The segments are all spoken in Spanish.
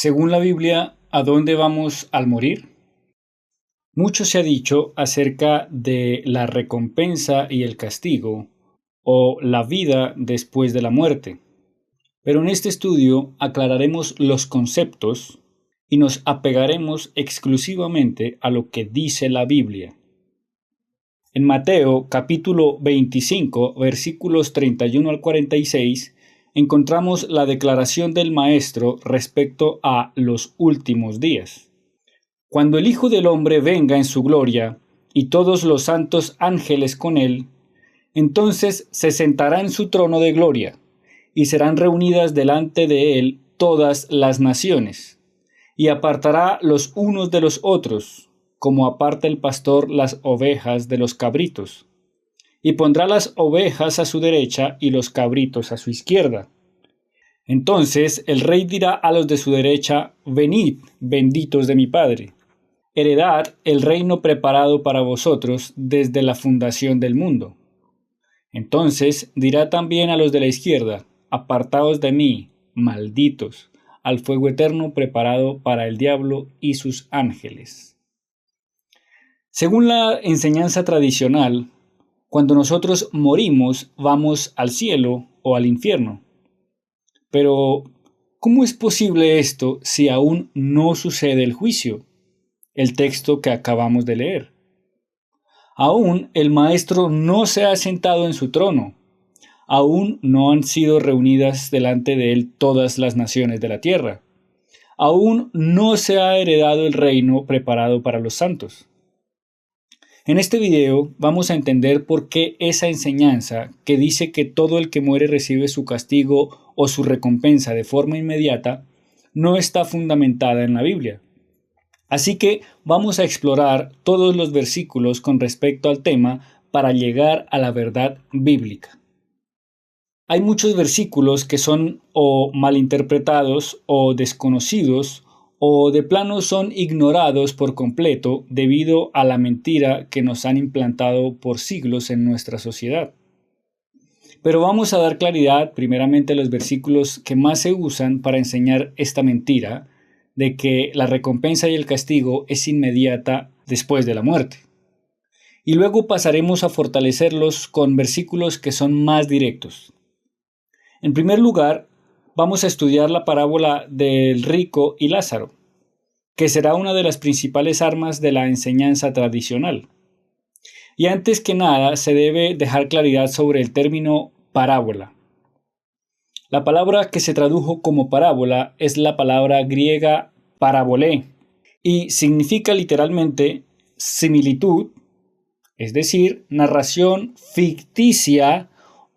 Según la Biblia, ¿a dónde vamos al morir? Mucho se ha dicho acerca de la recompensa y el castigo, o la vida después de la muerte. Pero en este estudio aclararemos los conceptos y nos apegaremos exclusivamente a lo que dice la Biblia. En Mateo capítulo 25, versículos 31 al 46, encontramos la declaración del Maestro respecto a los últimos días. Cuando el Hijo del Hombre venga en su gloria, y todos los santos ángeles con él, entonces se sentará en su trono de gloria, y serán reunidas delante de él todas las naciones, y apartará los unos de los otros, como aparta el pastor las ovejas de los cabritos, y pondrá las ovejas a su derecha y los cabritos a su izquierda. Entonces el rey dirá a los de su derecha: Venid, benditos de mi Padre, heredad el reino preparado para vosotros desde la fundación del mundo. Entonces dirá también a los de la izquierda: Apartaos de mí, malditos, al fuego eterno preparado para el diablo y sus ángeles. Según la enseñanza tradicional, cuando nosotros morimos vamos al cielo o al infierno. Pero, ¿cómo es posible esto si aún no sucede el juicio? El texto que acabamos de leer. Aún el Maestro no se ha sentado en su trono. Aún no han sido reunidas delante de él todas las naciones de la tierra. Aún no se ha heredado el reino preparado para los santos. En este video vamos a entender por qué esa enseñanza que dice que todo el que muere recibe su castigo o su recompensa de forma inmediata no está fundamentada en la Biblia. Así que vamos a explorar todos los versículos con respecto al tema para llegar a la verdad bíblica. Hay muchos versículos que son o malinterpretados o desconocidos o de plano son ignorados por completo debido a la mentira que nos han implantado por siglos en nuestra sociedad. Pero vamos a dar claridad primeramente a los versículos que más se usan para enseñar esta mentira de que la recompensa y el castigo es inmediata después de la muerte. Y luego pasaremos a fortalecerlos con versículos que son más directos. En primer lugar, vamos a estudiar la parábola del rico y Lázaro, que será una de las principales armas de la enseñanza tradicional. Y antes que nada, se debe dejar claridad sobre el término parábola. La palabra que se tradujo como parábola es la palabra griega parabolé y significa literalmente similitud, es decir, narración ficticia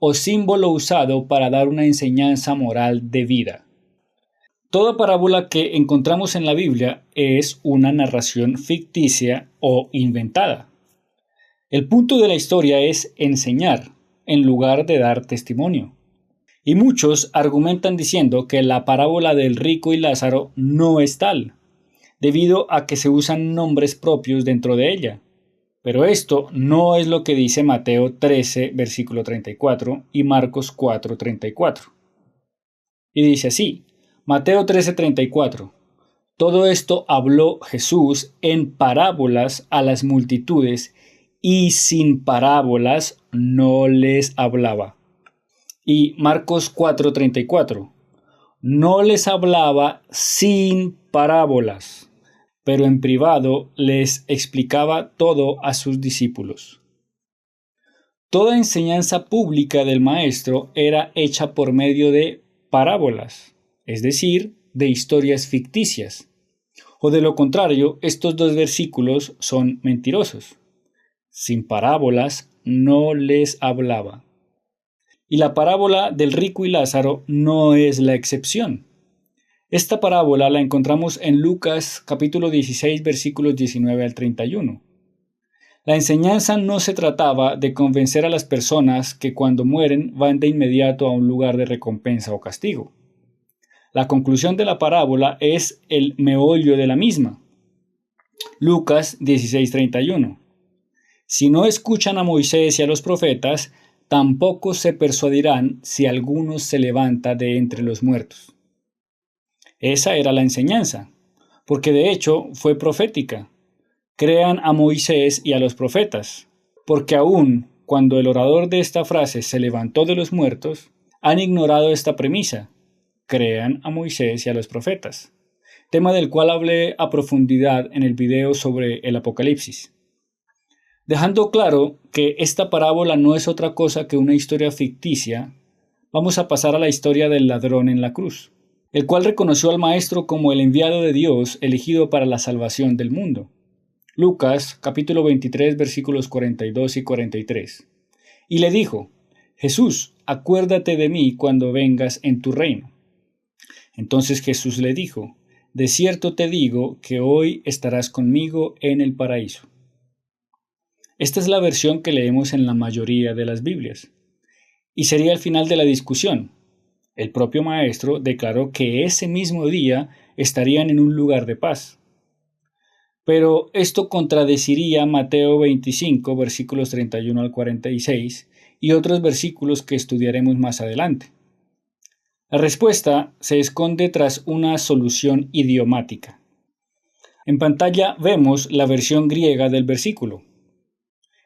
o símbolo usado para dar una enseñanza moral de vida. Toda parábola que encontramos en la Biblia es una narración ficticia o inventada. El punto de la historia es enseñar, en lugar de dar testimonio. Y muchos argumentan diciendo que la parábola del rico y Lázaro no es tal, debido a que se usan nombres propios dentro de ella. Pero esto no es lo que dice Mateo 13, versículo 34 y Marcos 4, 34. Y dice así: Mateo 13:34. Todo esto habló Jesús en parábolas a las multitudes, y sin parábolas no les hablaba. Y Marcos 4:34. No les hablaba sin parábolas, pero en privado les explicaba todo a sus discípulos. Toda enseñanza pública del Maestro era hecha por medio de parábolas, es decir, de historias ficticias. O de lo contrario, estos dos versículos son mentirosos. Sin parábolas no les hablaba. Y la parábola del rico y Lázaro no es la excepción. Esta parábola la encontramos en Lucas capítulo 16 versículos 19 al 31. La enseñanza no se trataba de convencer a las personas que cuando mueren van de inmediato a un lugar de recompensa o castigo. La conclusión de la parábola es el meollo de la misma. Lucas 16:31. Si no escuchan a Moisés y a los profetas, tampoco se persuadirán si alguno se levanta de entre los muertos. Esa era la enseñanza, porque de hecho fue profética. Crean a Moisés y a los profetas, porque aun cuando el orador de esta frase se levantó de los muertos, han ignorado esta premisa. Crean a Moisés y a los profetas, tema del cual hablé a profundidad en el video sobre el Apocalipsis. Dejando claro que esta parábola no es otra cosa que una historia ficticia, vamos a pasar a la historia del ladrón en la cruz, el cual reconoció al Maestro como el enviado de Dios elegido para la salvación del mundo. Lucas capítulo 23 versículos 42 y 43. Y le dijo: Jesús, acuérdate de mí cuando vengas en tu reino. Entonces Jesús le dijo: de cierto te digo que hoy estarás conmigo en el paraíso. Esta es la versión que leemos en la mayoría de las Biblias. Y sería el final de la discusión. El propio Maestro declaró que ese mismo día estarían en un lugar de paz. Pero esto contradeciría Mateo 25, versículos 31 al 46, y otros versículos que estudiaremos más adelante. La respuesta se esconde tras una solución idiomática. En pantalla vemos la versión griega del versículo.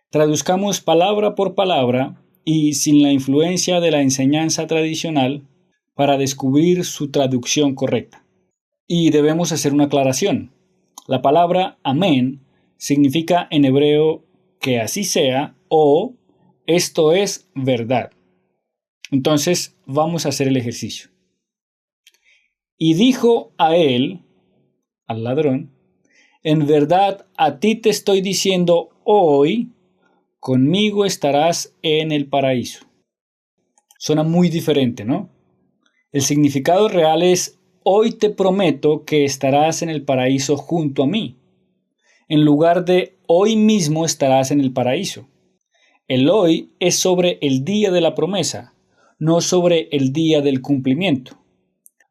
Traduzcamos palabra por palabra y sin la influencia de la enseñanza tradicional para descubrir su traducción correcta. Y debemos hacer una aclaración. La palabra amén significa en hebreo que así sea o esto es verdad. Entonces vamos a hacer el ejercicio. Y dijo a él, al ladrón: en verdad a ti te estoy diciendo hoy, conmigo estarás en el paraíso. Suena muy diferente, ¿no? El significado real es: hoy te prometo que estarás en el paraíso junto a mí, en lugar de hoy mismo estarás en el paraíso. El hoy es sobre el día de la promesa, no sobre el día del cumplimiento.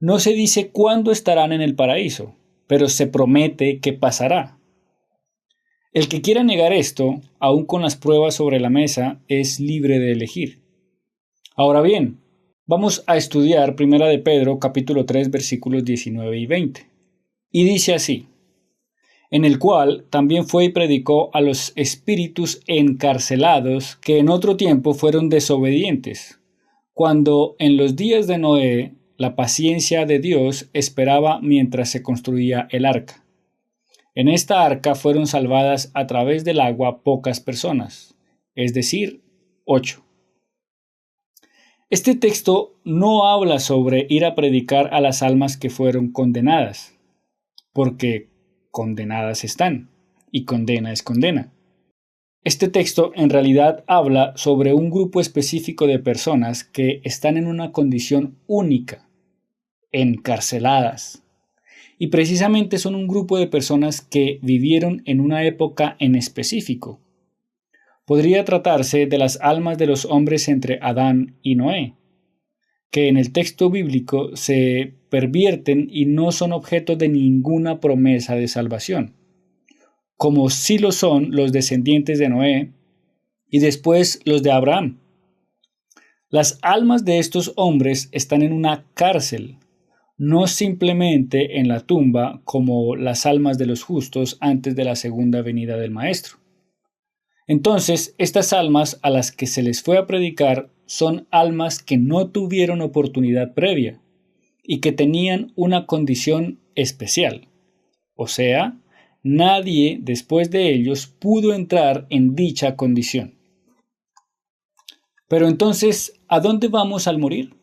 No se dice cuándo estarán en el paraíso, pero se promete que pasará. El que quiera negar esto, aun con las pruebas sobre la mesa, es libre de elegir. Ahora bien, vamos a estudiar 1 de Pedro capítulo 3 versículos 19 y 20. Y dice así: en el cual también fue y predicó a los espíritus encarcelados que en otro tiempo fueron desobedientes, cuando en los días de Noé la paciencia de Dios esperaba mientras se construía el arca. En esta arca fueron salvadas a través del agua pocas personas, es decir, 8. Este texto no habla sobre ir a predicar a las almas que fueron condenadas, porque condenadas están, y condena es condena. Este texto en realidad habla sobre un grupo específico de personas que están en una condición única, encarceladas. Y precisamente son un grupo de personas que vivieron en una época en específico. Podría tratarse de las almas de los hombres entre Adán y Noé, que en el texto bíblico se pervierten y no son objeto de ninguna promesa de salvación, como sí lo son los descendientes de Noé y después los de Abraham. Las almas de estos hombres están en una cárcel, no simplemente en la tumba como las almas de los justos antes de la segunda venida del Maestro. Entonces, estas almas a las que se les fue a predicar son almas que no tuvieron oportunidad previa y que tenían una condición especial. O sea, nadie después de ellos pudo entrar en dicha condición. Pero entonces, ¿a dónde vamos al morir?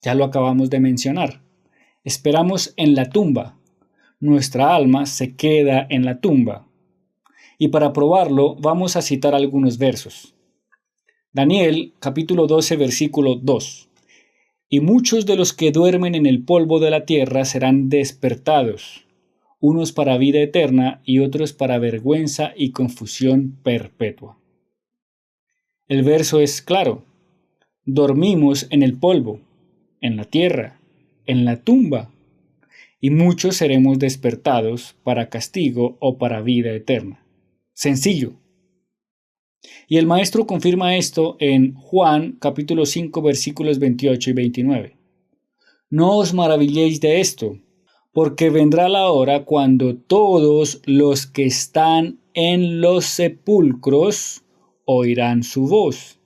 Ya lo acabamos de mencionar. Esperamos en la tumba. Nuestra alma se queda en la tumba. Y para probarlo, vamos a citar algunos versos. Daniel, capítulo 12, versículo 2. Y muchos de los que duermen en el polvo de la tierra serán despertados, unos para vida eterna y otros para vergüenza y confusión perpetua. El verso es claro. Dormimos en el polvo, en la tierra, en la tumba, y muchos seremos despertados para castigo o para vida eterna. Sencillo. Y el Maestro confirma esto en Juan capítulo 5 versículos 28 y 29. No os maravilléis de esto, porque vendrá la hora cuando todos los que están en los sepulcros oirán su voz,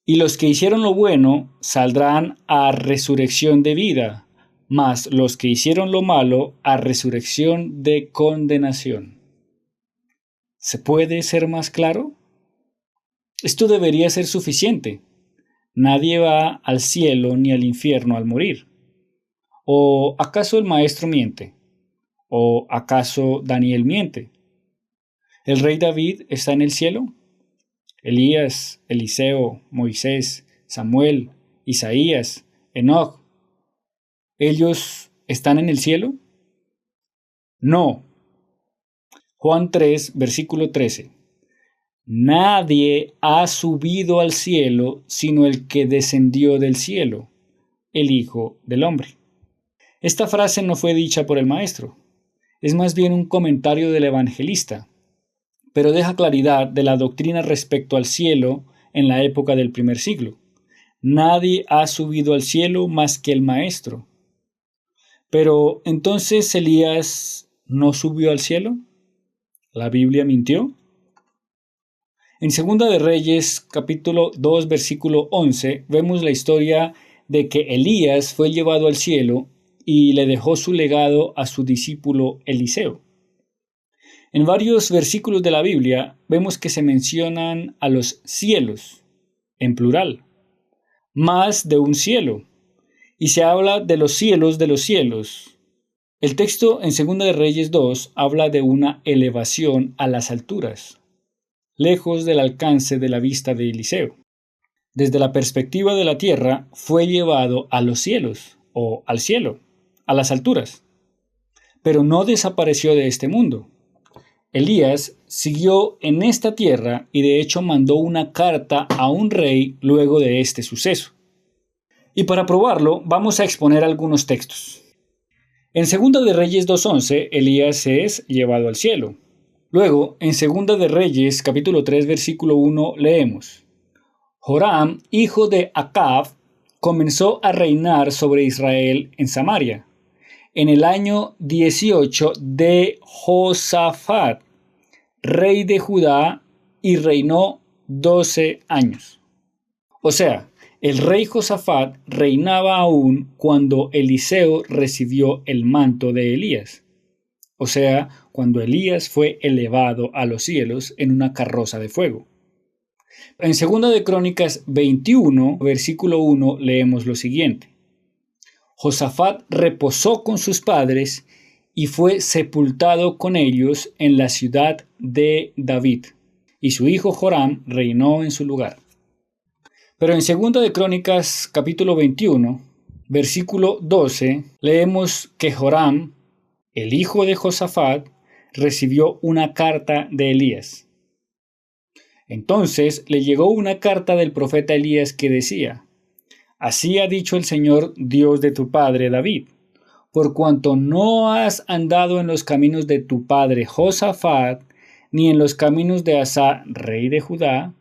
y los que hicieron lo bueno saldrán a resurrección de vida, mas los que hicieron lo malo a resurrección de condenación. ¿Se puede ser más claro? Esto debería ser suficiente. Nadie va al cielo ni al infierno al morir. ¿O acaso el maestro miente? ¿O acaso Daniel miente? ¿El rey David está en el cielo? Elías, Eliseo, Moisés, Samuel, Isaías, Enoc, ¿ellos están en el cielo? No. Juan 3, versículo 13. Nadie ha subido al cielo sino el que descendió del cielo, el Hijo del Hombre. Esta frase no fue dicha por el maestro, es más bien un comentario del evangelista, pero deja claridad de la doctrina respecto al cielo en la época del primer siglo. Nadie ha subido al cielo más que el maestro. Pero entonces Elías no subió al cielo. ¿La Biblia mintió? En Segunda de Reyes, capítulo 2, versículo 11, vemos la historia de que Elías fue llevado al cielo y le dejó su legado a su discípulo Eliseo. En varios versículos de la Biblia vemos que se mencionan a los cielos, en plural, más de un cielo, y se habla de los cielos de los cielos. El texto en Segunda de Reyes 2 habla de una elevación a las alturas, lejos del alcance de la vista de Eliseo. Desde la perspectiva de la tierra, fue llevado a los cielos, o al cielo, a las alturas. Pero no desapareció de este mundo. Elías siguió en esta tierra y de hecho mandó una carta a un rey luego de este suceso. Y para probarlo, vamos a exponer algunos textos. En Segunda de Reyes 2:11, Elías es llevado al cielo. Luego, en Segunda de Reyes, capítulo 3, versículo 1, leemos: Joram, hijo de Acab, comenzó a reinar sobre Israel en Samaria, en el año 18 de Josafat, rey de Judá, y reinó 12 años. O sea, el rey Josafat reinaba aún cuando Eliseo recibió el manto de Elías. O sea, cuando Elías fue elevado a los cielos en una carroza de fuego. En 2 de Crónicas 21, versículo 1, leemos lo siguiente: Josafat reposó con sus padres y fue sepultado con ellos en la ciudad de David, y su hijo Joram reinó en su lugar. Pero en 2 de Crónicas capítulo 21, versículo 12, leemos que Joram, el hijo de Josafat, recibió una carta de Elías. Entonces le llegó una carta del profeta Elías que decía: Así ha dicho el Señor, Dios de tu padre David, por cuanto no has andado en los caminos de tu padre Josafat, ni en los caminos de Asa, rey de Judá.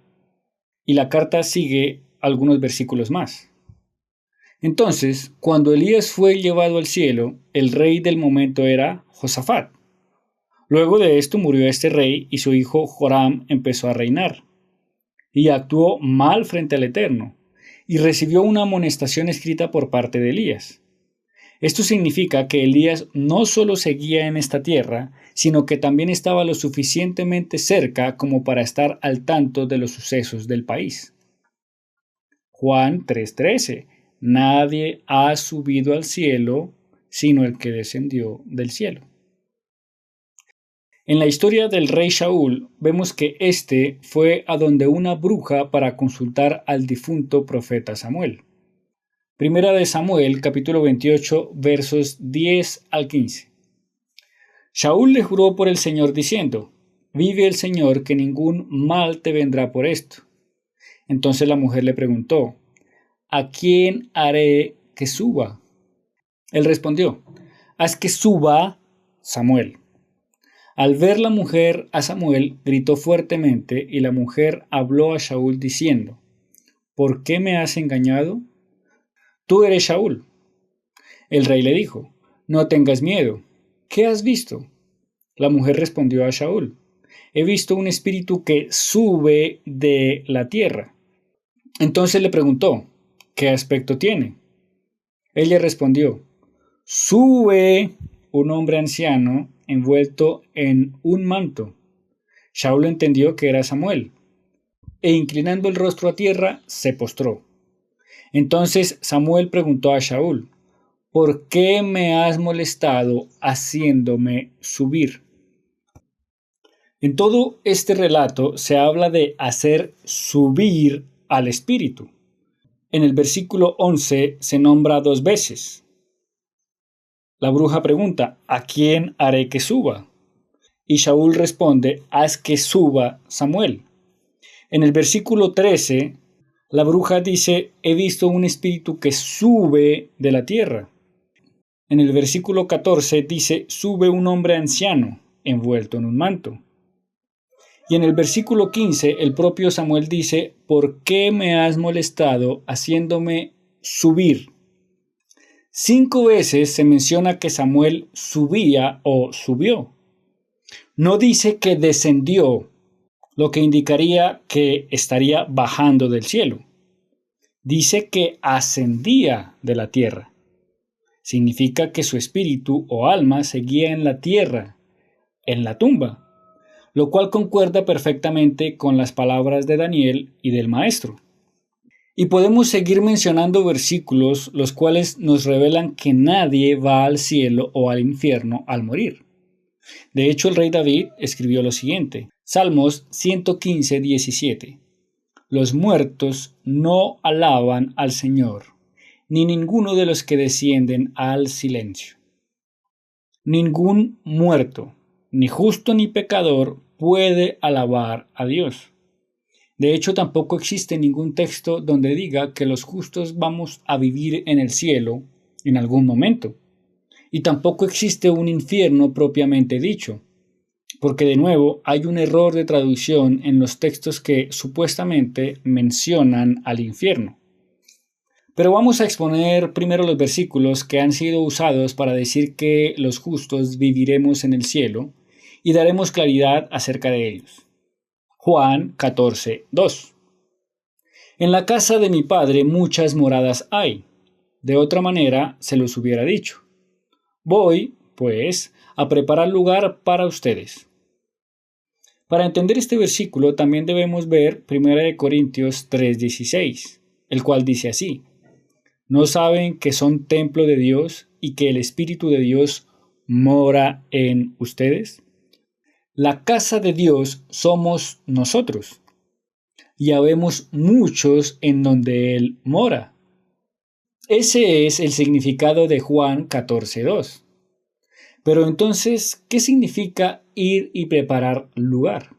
Y la carta sigue algunos versículos más. Entonces, cuando Elías fue llevado al cielo, el rey del momento era Josafat. Luego de esto murió este rey y su hijo Joram empezó a reinar. Y actuó mal frente al Eterno, y recibió una amonestación escrita por parte de Elías. Esto significa que Elías no solo seguía en esta tierra, sino que también estaba lo suficientemente cerca como para estar al tanto de los sucesos del país. Juan 3:13. Nadie ha subido al cielo sino el que descendió del cielo. En la historia del rey Shaul vemos que éste fue a donde una bruja para consultar al difunto profeta Samuel. Primera de Samuel, capítulo 28, versos 10 al 15. Shaul le juró por el Señor diciendo: Vive el Señor, que ningún mal te vendrá por esto. Entonces la mujer le preguntó: ¿A quién haré que suba? Él respondió: Haz que suba Samuel. Al ver la mujer a Samuel, gritó fuertemente, y la mujer habló a Shaul diciendo: ¿Por qué me has engañado? Tú eres Shaul. El rey le dijo: «No tengas miedo. ¿Qué has visto?». La mujer respondió a Shaul: «He visto un espíritu que sube de la tierra». Entonces le preguntó: «¿Qué aspecto tiene?». Ella respondió: «Sube un hombre anciano envuelto en un manto». Shaul entendió que era Samuel, e inclinando el rostro a tierra, se postró. Entonces Samuel preguntó a Shaul: «¿Por qué me has molestado haciéndome subir?». En todo este relato se habla de hacer subir al espíritu. En el versículo 11 se nombra 2 veces. La bruja pregunta: «¿A quién haré que suba?». Y Shaul responde: «Haz que suba Samuel». En el versículo 13, la bruja dice: «He visto un espíritu que sube de la tierra». En el versículo 14 dice: «Sube un hombre anciano envuelto en un manto». Y en el versículo 15 el propio Samuel dice: «¿Por qué me has molestado haciéndome subir?». 5 veces se menciona que Samuel subía o subió. No dice que descendió, lo que indicaría que estaría bajando del cielo. Dice que ascendía de la tierra. Significa que su espíritu o alma seguía en la tierra, en la tumba, lo cual concuerda perfectamente con las palabras de Daniel y del Maestro. Y podemos seguir mencionando versículos los cuales nos revelan que nadie va al cielo o al infierno al morir. De hecho, el rey David escribió lo siguiente: Salmos 115, 17. «Los muertos no alaban al Señor, ni ninguno de los que descienden al silencio». Ningún muerto, ni justo ni pecador, puede alabar a Dios. De hecho, tampoco existe ningún texto donde diga que los justos vamos a vivir en el cielo en algún momento. Y tampoco existe un infierno propiamente dicho, porque de nuevo hay un error de traducción en los textos que supuestamente mencionan al infierno. Pero vamos a exponer primero los versículos que han sido usados para decir que los justos viviremos en el cielo y daremos claridad acerca de ellos. Juan 14, 2. «En la casa de mi Padre muchas moradas hay. De otra manera se los hubiera dicho. Voy, pues, a preparar lugar para ustedes». Para entender este versículo también debemos ver 1 Corintios 3:16, el cual dice así: «¿No saben que son templo de Dios y que el Espíritu de Dios mora en ustedes?». La casa de Dios somos nosotros, y habemos muchos en donde Él mora. Ese es el significado de Juan 14:2. Pero entonces, ¿qué significa ir y preparar lugar?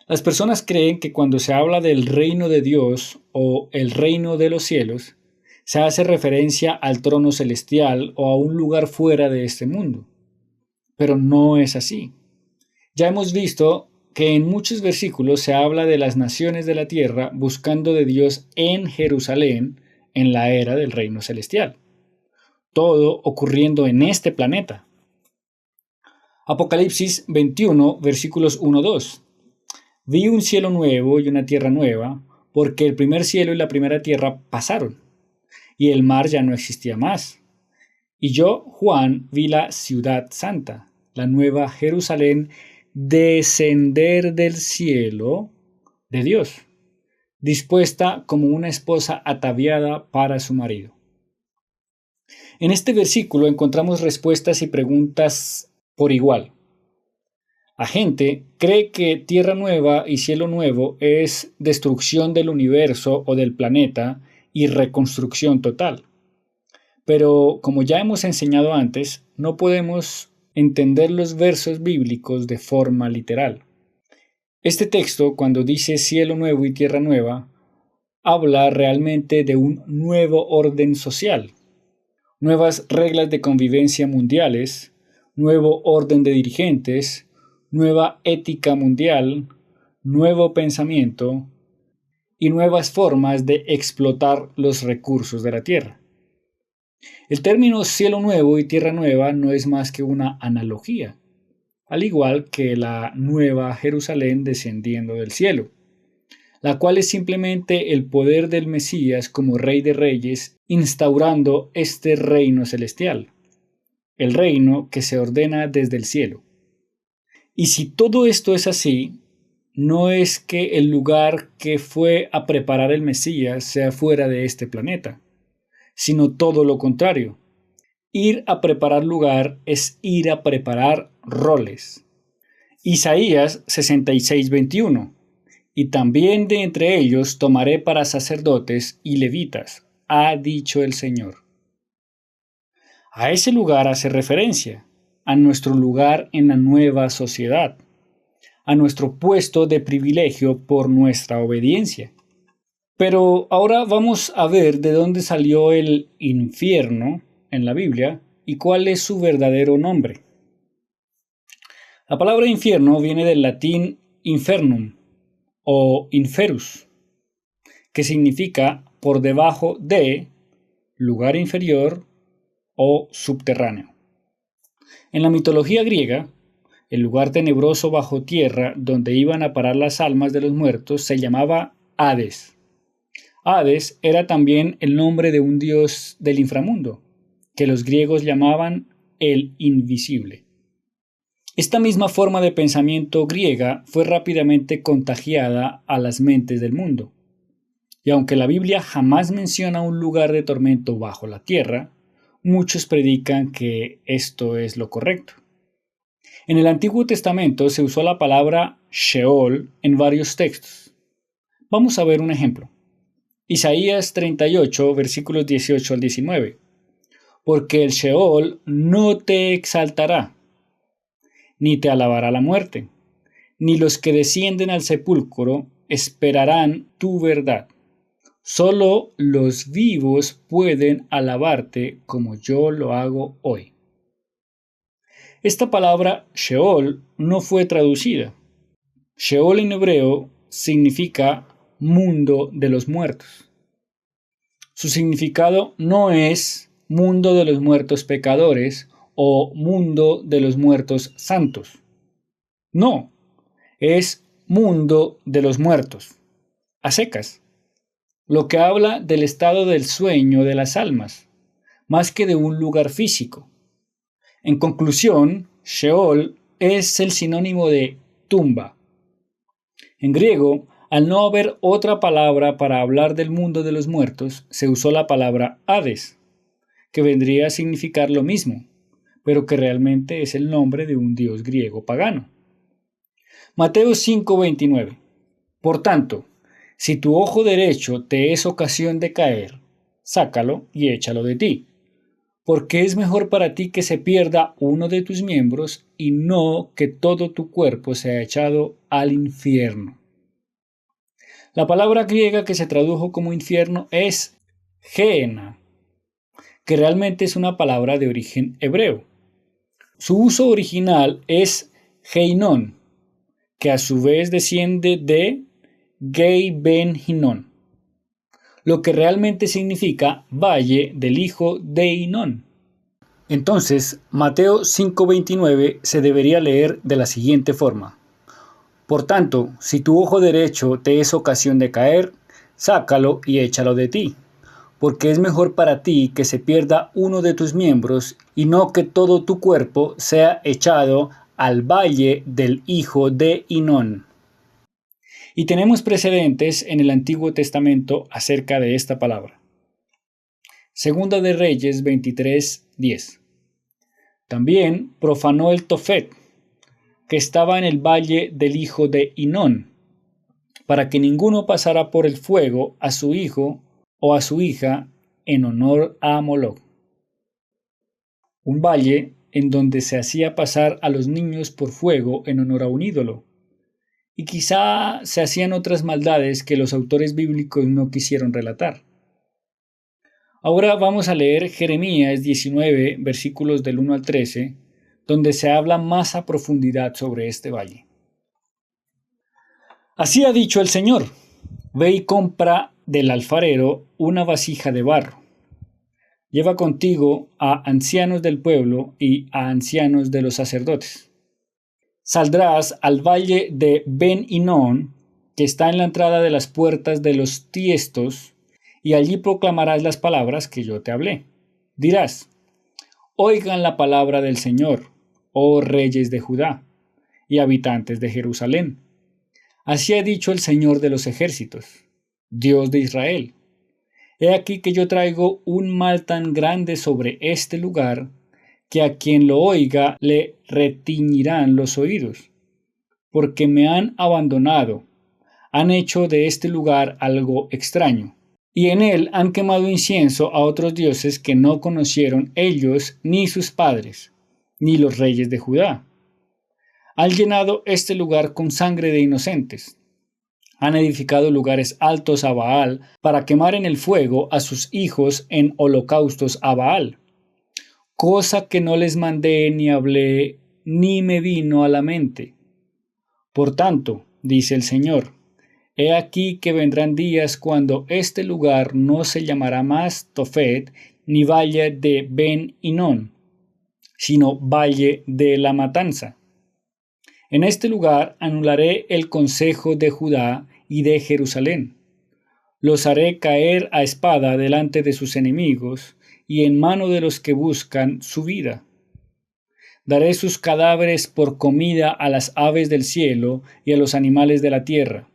Las personas creen que cuando se habla del reino de Dios o el reino de los cielos, se hace referencia al trono celestial o a un lugar fuera de este mundo. Pero no es así. Ya hemos visto que en muchos versículos se habla de las naciones de la tierra buscando de Dios en Jerusalén en la era del reino celestial. Todo ocurriendo en este planeta. Apocalipsis 21, versículos 1-2. «Vi un cielo nuevo y una tierra nueva, porque el primer cielo y la primera tierra pasaron, y el mar ya no existía más. Y yo, Juan, vi la ciudad santa, la nueva Jerusalén, descender del cielo de Dios, dispuesta como una esposa ataviada para su marido». En este versículo encontramos respuestas y preguntas por igual. La gente cree que tierra nueva y cielo nuevo es destrucción del universo o del planeta y reconstrucción total. Pero, como ya hemos enseñado antes, no podemos entender los versos bíblicos de forma literal. Este texto, cuando dice cielo nuevo y tierra nueva, habla realmente de un nuevo orden social, nuevas reglas de convivencia mundiales, nuevo orden de dirigentes, nueva ética mundial, nuevo pensamiento y nuevas formas de explotar los recursos de la tierra. El término cielo nuevo y tierra nueva no es más que una analogía, al igual que la nueva Jerusalén descendiendo del cielo, la cual es simplemente el poder del Mesías como Rey de Reyes instaurando este reino celestial, el reino que se ordena desde el cielo. Y si todo esto es así, no es que el lugar que fue a preparar el Mesías sea fuera de este planeta, sino todo lo contrario. Ir a preparar lugar es ir a preparar roles. Isaías 66:21. Y también de entre ellos tomaré para sacerdotes y levitas, ha dicho el Señor. A ese lugar hace referencia, a nuestro lugar en la nueva sociedad, a nuestro puesto de privilegio por nuestra obediencia. Pero ahora vamos a ver de dónde salió el infierno en la Biblia y cuál es su verdadero nombre. La palabra infierno viene del latín infernum o inferus, que significa por debajo de, lugar inferior o subterráneo. En la mitología griega, el lugar tenebroso bajo tierra donde iban a parar las almas de los muertos se llamaba Hades. Hades era también el nombre de un dios del inframundo, que los griegos llamaban el invisible. Esta misma forma de pensamiento griega fue rápidamente contagiada a las mentes del mundo. Y aunque la Biblia jamás menciona un lugar de tormento bajo la tierra, muchos predican que esto es lo correcto. En el Antiguo Testamento se usó la palabra Sheol en varios textos. Vamos a ver un ejemplo. Isaías 38, versículos 18 al 19. Porque el Sheol no te exaltará, ni te alabará la muerte, ni los que descienden al sepulcro esperarán tu verdad. Solo los vivos pueden alabarte como yo lo hago hoy. Esta palabra Sheol no fue traducida. Sheol en hebreo significa mundo de los muertos. Su significado no es mundo de los muertos pecadores o mundo de los muertos santos. No, es mundo de los muertos, a secas, lo que habla del estado del sueño de las almas, más que de un lugar físico. En conclusión, Sheol es el sinónimo de tumba. En griego, al no haber otra palabra para hablar del mundo de los muertos, se usó la palabra Hades, que vendría a significar lo mismo, pero que realmente es el nombre de un dios griego pagano. Mateo 5:29. Por tanto, si tu ojo derecho te es ocasión de caer, sácalo y échalo de ti, porque es mejor para ti que se pierda uno de tus miembros y no que todo tu cuerpo sea echado al infierno. La palabra griega que se tradujo como infierno es Gehenna, que realmente es una palabra de origen hebreo. Su uso original es Geinon, que a su vez desciende de Gei Ben Hinnon, lo que realmente significa valle del hijo de Hinón. Entonces, Mateo 5:29 se debería leer de la siguiente forma. Por tanto, si tu ojo derecho te es ocasión de caer, sácalo y échalo de ti, porque es mejor para ti que se pierda uno de tus miembros y no que todo tu cuerpo sea echado al valle del hijo de Hinón. Y tenemos precedentes en el Antiguo Testamento acerca de esta palabra. Segunda de Reyes 23:10. También profanó el Tofet, que estaba en el valle del hijo de Hinón, para que ninguno pasara por el fuego a su hijo o a su hija en honor a Moloc. Un valle en donde se hacía pasar a los niños por fuego en honor a un ídolo. Y quizá se hacían otras maldades que los autores bíblicos no quisieron relatar. Ahora vamos a leer Jeremías 19, versículos del 1 al 13, donde se habla más a profundidad sobre este valle. Así ha dicho el Señor: ve y compra del alfarero una vasija de barro. Lleva contigo a ancianos del pueblo y a ancianos de los sacerdotes. Saldrás al valle de Ben Hinnom, que está en la entrada de las puertas de los tiestos, y allí proclamarás las palabras que yo te hablé. Dirás: oigan la palabra del Señor, oh reyes de Judá y habitantes de Jerusalén. Así ha dicho el Señor de los ejércitos, Dios de Israel. He aquí que yo traigo un mal tan grande sobre este lugar, que a quien lo oiga le retiñirán los oídos, porque me han abandonado, han hecho de este lugar algo extraño, y en él han quemado incienso a otros dioses que no conocieron ellos ni sus padres, ni los reyes de Judá. Han llenado este lugar con sangre de inocentes. Han edificado lugares altos a Baal para quemar en el fuego a sus hijos en holocaustos a Baal, cosa que no les mandé ni hablé ni me vino a la mente. Por tanto, dice el Señor, he aquí que vendrán días cuando este lugar no se llamará más Tofet ni valle de Ben Hinnom, sino valle de la matanza. En este lugar anularé el consejo de Judá y de Jerusalén. Los haré caer a espada delante de sus enemigos y en mano de los que buscan su vida. Daré sus cadáveres por comida a las aves del cielo y a los animales de la tierra.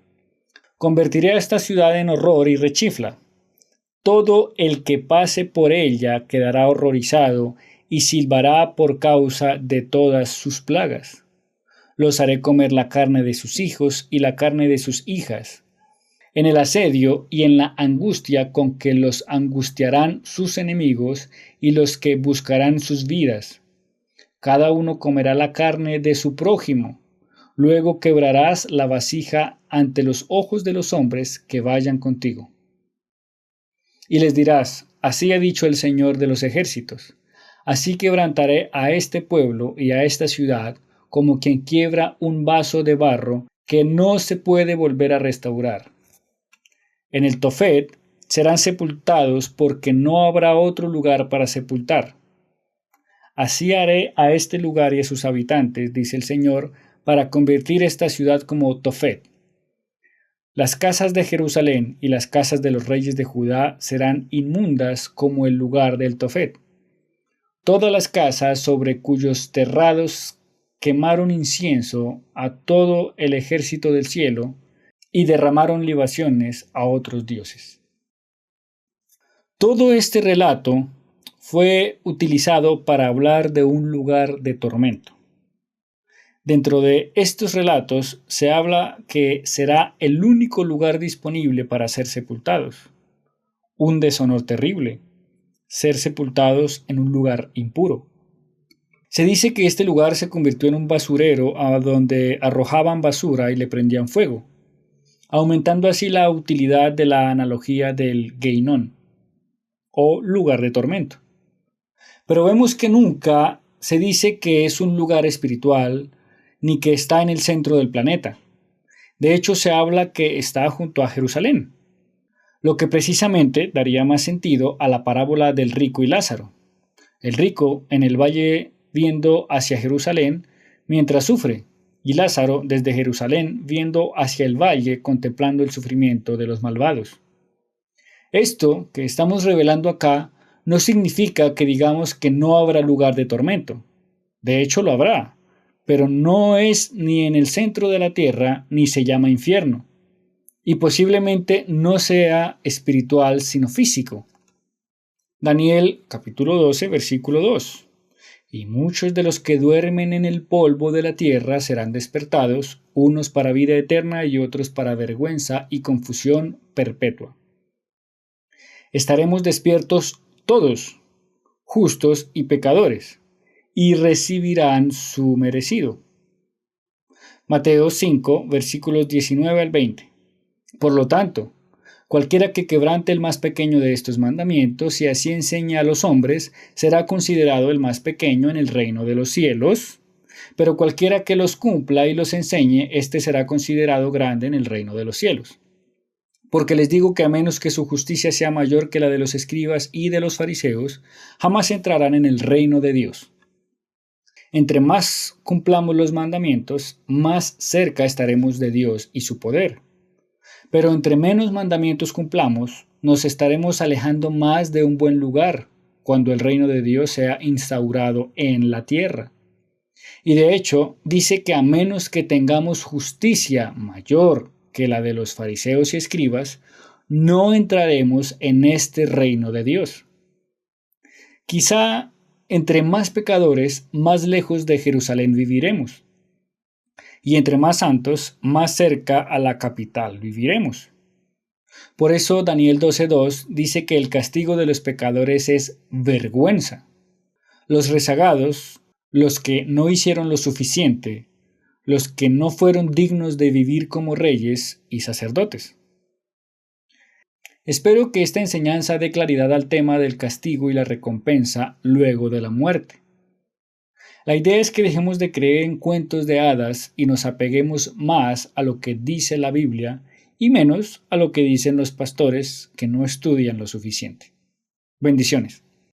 Convertiré a esta ciudad en horror y rechifla. Todo el que pase por ella quedará horrorizado y silbará por causa de todas sus plagas. Los haré comer la carne de sus hijos y la carne de sus hijas, en el asedio y en la angustia con que los angustiarán sus enemigos y los que buscarán sus vidas. Cada uno comerá la carne de su prójimo. Luego quebrarás la vasija ante los ojos de los hombres que vayan contigo. Y les dirás: así ha dicho el Señor de los ejércitos, así quebrantaré a este pueblo y a esta ciudad, como quien quiebra un vaso de barro que no se puede volver a restaurar. En el Tofet serán sepultados porque no habrá otro lugar para sepultar. Así haré a este lugar y a sus habitantes, dice el Señor, para convertir esta ciudad como Tofet. Las casas de Jerusalén y las casas de los reyes de Judá serán inmundas como el lugar del Tofet. Todas las casas sobre cuyos terrados quemaron incienso a todo el ejército del cielo y derramaron libaciones a otros dioses. Todo este relato fue utilizado para hablar de un lugar de tormento. Dentro de estos relatos se habla que será el único lugar disponible para ser sepultados. Un deshonor terrible, ser sepultados en un lugar impuro. Se dice que este lugar se convirtió en un basurero a donde arrojaban basura y le prendían fuego, aumentando así la utilidad de la analogía del Geinón, o lugar de tormento. Pero vemos que nunca se dice que es un lugar espiritual, ni que está en el centro del planeta. De hecho, se habla que está junto a Jerusalén, lo que precisamente daría más sentido a la parábola del rico y Lázaro. El rico en el valle viendo hacia Jerusalén mientras sufre, y Lázaro desde Jerusalén viendo hacia el valle contemplando el sufrimiento de los malvados. Esto que estamos revelando acá no significa que digamos que no habrá lugar de tormento. De hecho lo habrá, pero no es ni en el centro de la tierra ni se llama infierno, y posiblemente no sea espiritual sino físico. Daniel capítulo 12 versículo 2. Y muchos de los que duermen en el polvo de la tierra serán despertados, unos para vida eterna y otros para vergüenza y confusión perpetua. Estaremos despiertos todos, justos y pecadores, y recibirán su merecido. Mateo 5, versículos 19 al 20. Por lo tanto, cualquiera que quebrante el más pequeño de estos mandamientos y así enseña a los hombres, será considerado el más pequeño en el reino de los cielos, pero cualquiera que los cumpla y los enseñe, éste será considerado grande en el reino de los cielos. Porque les digo que a menos que su justicia sea mayor que la de los escribas y de los fariseos, jamás entrarán en el reino de Dios. Entre más cumplamos los mandamientos, más cerca estaremos de Dios y su poder. Pero entre menos mandamientos cumplamos, nos estaremos alejando más de un buen lugar cuando el reino de Dios sea instaurado en la tierra. Y de hecho, dice que a menos que tengamos justicia mayor que la de los fariseos y escribas, no entraremos en este reino de Dios. Quizá entre más pecadores, más lejos de Jerusalén viviremos. Y entre más santos, más cerca a la capital viviremos. Por eso Daniel 12:2 dice que el castigo de los pecadores es vergüenza. Los rezagados, los que no hicieron lo suficiente, los que no fueron dignos de vivir como reyes y sacerdotes. Espero que esta enseñanza dé claridad al tema del castigo y la recompensa luego de la muerte. La idea es que dejemos de creer en cuentos de hadas y nos apeguemos más a lo que dice la Biblia y menos a lo que dicen los pastores que no estudian lo suficiente. Bendiciones.